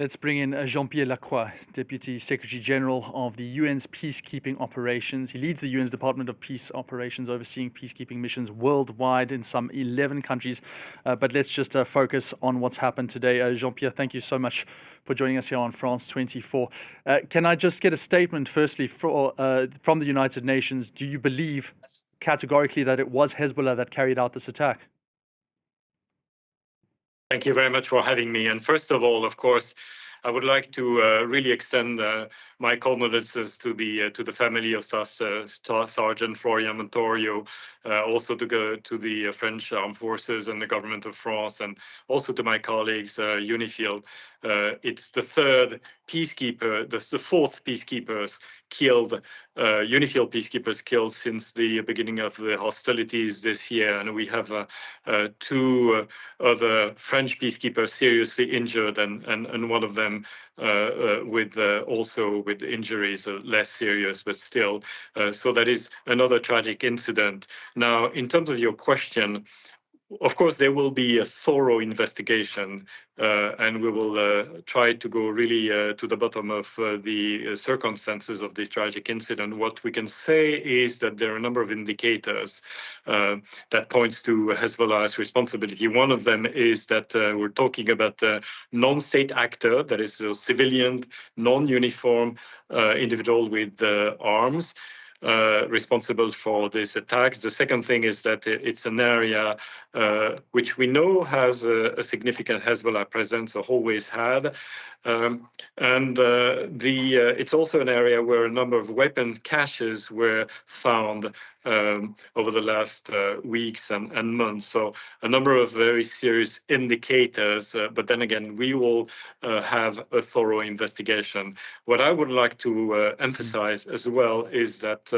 Let's bring in Jean-Pierre Lacroix, Deputy Secretary General of the UN's peacekeeping operations. He leads the UN's Department of Peace operations, overseeing peacekeeping missions worldwide in some 11 countries. But let's just focus on what's happened today. Jean-Pierre, thank you so much for joining us here on France 24. Can I just get a statement, firstly, from the United Nations? Do you believe categorically that it was Hezbollah that carried out this attack? Thank you very much for having me. And first of all, of course, I would like to really extend my condolences to the family of Sergeant Florian Montorio, also to the French Armed Forces and the government of France, and also to my colleagues, UNIFIL. It's the third peacekeeper, the fourth peacekeepers killed, UNIFIL peacekeepers killed since the beginning of the hostilities this year, and we have two other French peacekeepers seriously injured, and one of them also with injuries less serious, but still. So that is another tragic incident. Now, in terms of your question, of course, there will be a thorough investigation, and we will try to go really to the bottom of the circumstances of this tragic incident. What we can say is that there are a number of indicators that points to Hezbollah's responsibility. One of them is that we're talking about a non-state actor, that is a civilian, non-uniform individual with arms. Responsible for these attacks. The second thing is that it's an area which we know has a significant Hezbollah presence, or always had. It's also an area where a number of weapon caches were found over the last weeks and months. So a number of very serious indicators, but then again, we will have a thorough investigation. What I would like to emphasize as well is that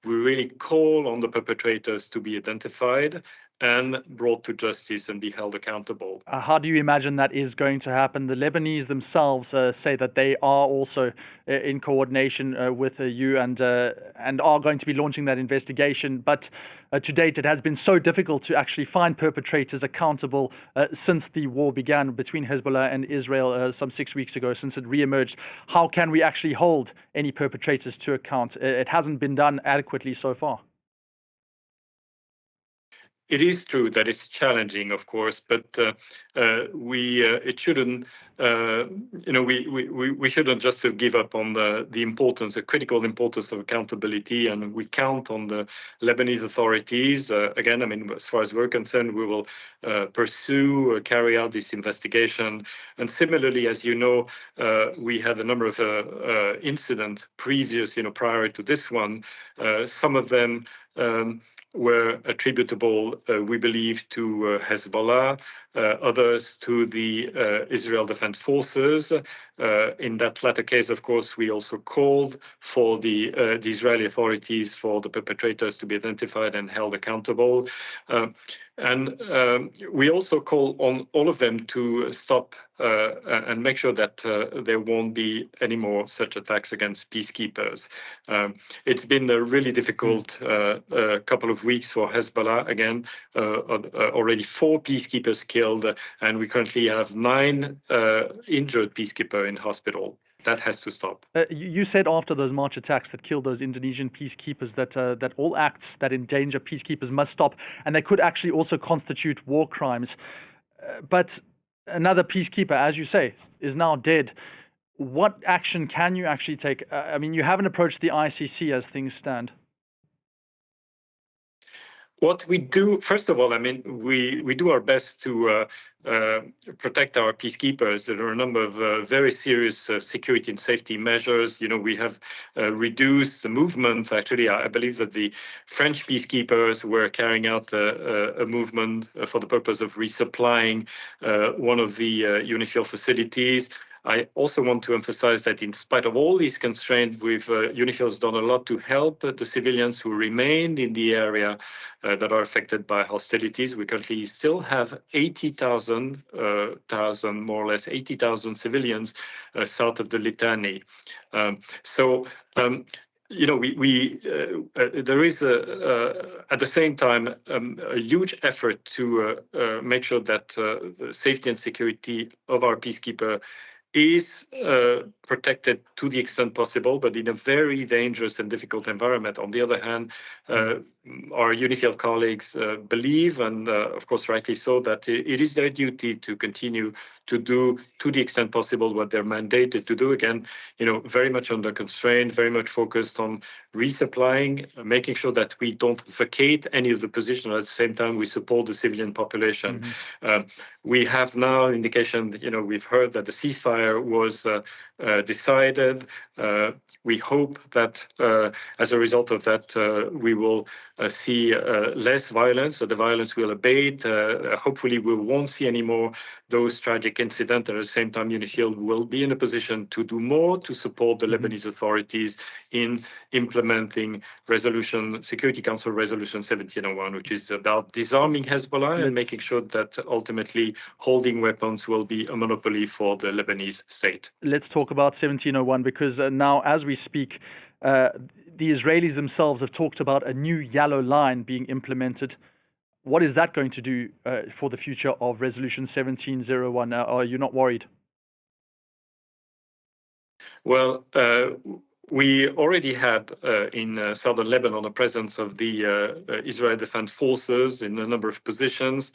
we really call on the perpetrators to be identified and brought to justice and be held accountable. How do you imagine that is going to happen? The Lebanese themselves say that they are also in coordination with you and are going to be launching that investigation. But to date, it has been so difficult to actually find perpetrators accountable since the war began between Hezbollah and Israel some 6 weeks ago, since it reemerged. How can we actually hold any perpetrators to account? It hasn't been done adequately so far. It is true that it's challenging, of course, but it shouldn't. We shouldn't just give up on the importance, the critical importance of accountability, and we count on the Lebanese authorities. Again, I mean, as far as we're concerned, we will carry out this investigation. And similarly, as you know, we had a number of incidents prior to this one. Some of them were attributable, we believe, to Hezbollah, others to the Israel Defense Forces. In that latter case, of course, we also called for the Israeli authorities, for the perpetrators to be identified and held accountable. And we also call on all of them to stop and make sure that there won't be any more such attacks against peacekeepers. It's been a really difficult couple of weeks for Hezbollah. Again, already 4 peacekeepers killed, and we currently have 9 injured peacekeepers in hospital. That has to stop. You said after those March attacks that killed those Indonesian peacekeepers that all acts that endanger peacekeepers must stop, and they could actually also constitute war crimes. But another peacekeeper, as you say, is now dead. What action can you actually take? I mean, you haven't approached the ICC as things stand. What we do, first of all, I mean, we do our best to protect our peacekeepers. There are a number of very serious security and safety measures. You know, we have reduced the movement. Actually, I believe that the French peacekeepers were carrying out a movement for the purpose of resupplying one of the UNIFIL facilities. I also want to emphasize that in spite of all these constraints, UNIFIL has done a lot to help the civilians who remained in the area that are affected by hostilities. We currently still have 80,000, more or less 80,000 civilians south of the Litani. You know, there is at the same time a huge effort to make sure that the safety and security of our peacekeeper is protected to the extent possible, but in a very dangerous and difficult environment. On the other hand, our UNIFIL colleagues believe, and of course rightly so, that it is their duty to continue to do, to the extent possible, what they're mandated to do. Again, very much under constraint, very much focused on resupplying, making sure that we don't vacate any of the positions. At the same time, we support the civilian population. We have now indication, we've heard that the ceasefire was decided. We hope that as a result of that, we will see less violence, that the violence will abate. Hopefully, we won't see any more those tragic incidents. At the same time, UNIFIL will be in a position to do more to support the Lebanese authorities in implementing Security Council Resolution 1701, which is about disarming Hezbollah and making sure that ultimately holding weapons will be a monopoly for the Lebanese state. Let's talk about 1701, because now, as we speak, the Israelis themselves have talked about a new yellow line being implemented. What is that going to do for the future of Resolution 1701? Are you not worried? Well, we already had in southern Lebanon the presence of the Israeli Defense Forces in a number of positions.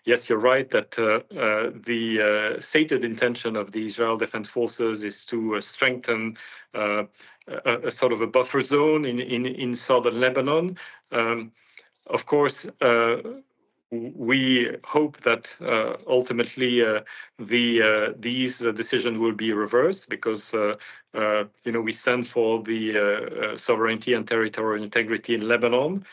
Yes, you're right that the stated intention of the Israel Defense Forces is to strengthen a sort of a buffer zone in southern Lebanon. Of course, we hope that ultimately these decisions will be reversed, because we stand for the sovereignty and territorial integrity in Lebanon.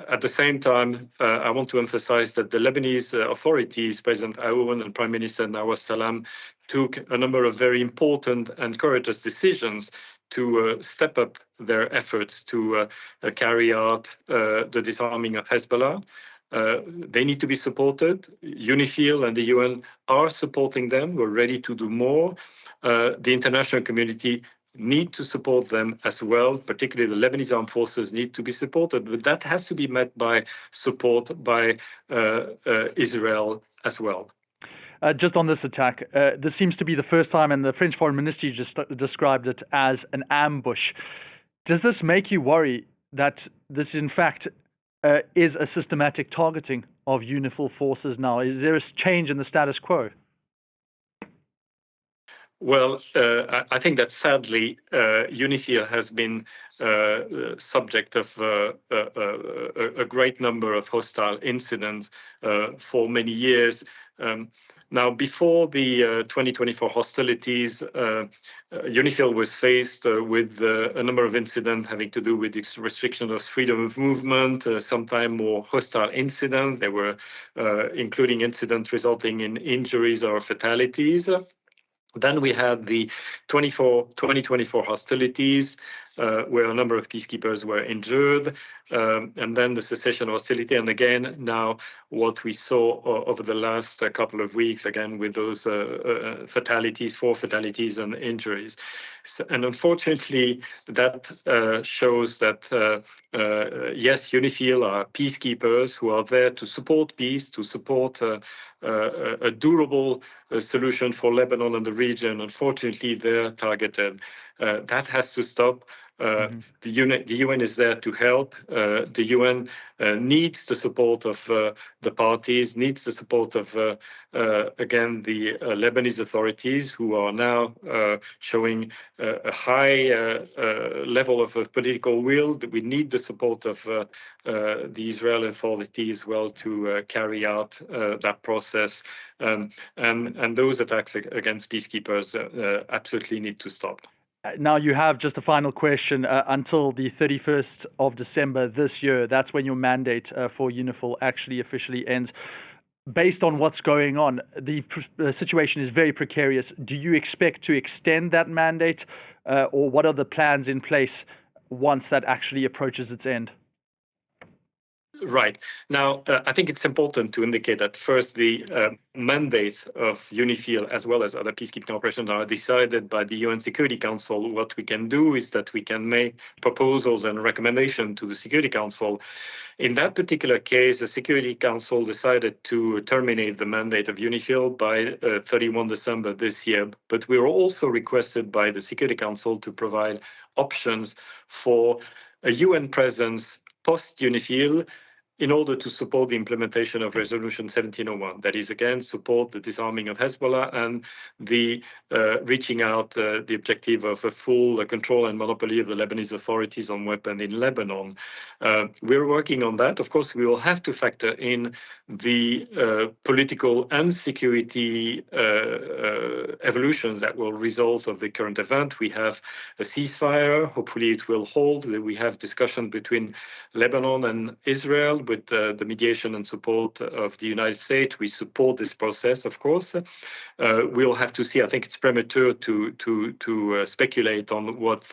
At the same time, I want to emphasize that the Lebanese authorities, President Aoun and Prime Minister Nawaz Salam, took a number of very important and courageous decisions to step up their efforts to carry out the disarming of Hezbollah. They need to be supported. UNIFIL and the UN are supporting them. We're ready to do more. The international community need to support them as well, particularly the Lebanese armed forces need to be supported. But that has to be met by support by Israel as well. Just on this attack, this seems to be the first time, and the French Foreign Ministry just described it as an ambush. Does this make you worry that this, in fact, is a systematic targeting of UNIFIL forces now? Is there a change in the status quo? Well, I think that sadly, UNIFIL has been subject of a great number of hostile incidents for many years. Now, before the 2024 hostilities, UNIFIL was faced with a number of incidents having to do with the restriction of freedom of movement, sometimes more hostile incidents. There were including incidents resulting in injuries or fatalities. Then we had the 2024 hostilities, where a number of peacekeepers were injured, and then the cessation of hostility. And again, now what we saw over the last couple of weeks, again, with those fatalities, 4 fatalities and injuries. And unfortunately, that shows that, yes, UNIFIL are peacekeepers who are there to support peace, to support a durable solution for Lebanon and the region. Unfortunately, they're targeted. That has to stop. The UN is there to help. The UN needs the support of the parties, needs the support of, again, the Lebanese authorities, who are now showing a high level of political will. We need the support of the Israeli authorities as well to carry out that process. And those attacks against peacekeepers absolutely need to stop. Now, you have just a final question until the 31st of December this year. That's when your mandate for UNIFIL actually officially ends. Based on what's going on, the situation is very precarious. Do you expect to extend that mandate, or what are the plans in place once that actually approaches its end? Right. Now, I think it's important to indicate that first, the mandates of UNIFIL as well as other peacekeeping operations are decided by the UN Security Council. What we can do is that we can make proposals and recommendations to the Security Council. In that particular case, the Security Council decided to terminate the mandate of UNIFIL by 31 December this year. But we were also requested by the Security Council to provide options for a UN presence post-UNIFIL in order to support the implementation of Resolution 1701. That is, again, support the disarming of Hezbollah and the reaching out the objective of a full control and monopoly of the Lebanese authorities on weapons in Lebanon. We're working on that. Of course, we will have to factor in the political and security evolutions that will result of the current event. We have a ceasefire. Hopefully, it will hold. We have discussion between Lebanon and Israel with the mediation and support of the United States. We support this process, of course. We'll have to see. I think it's premature to speculate on what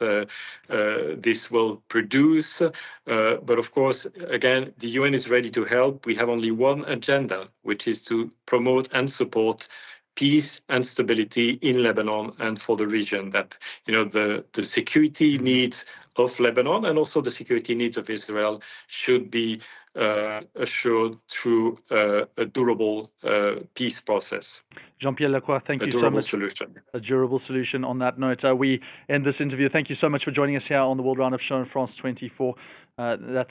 this will produce. But of course, again, the UN is ready to help. We have only one agenda, which is to promote and support peace and stability in Lebanon and for the region. That the security needs of Lebanon and also the security needs of Israel should be assured through a durable peace process. Jean-Pierre Lacroix, thank you so much. A durable solution on that note. We end this interview. Thank you so much for joining us here on the World Roundup Show on France 24. That's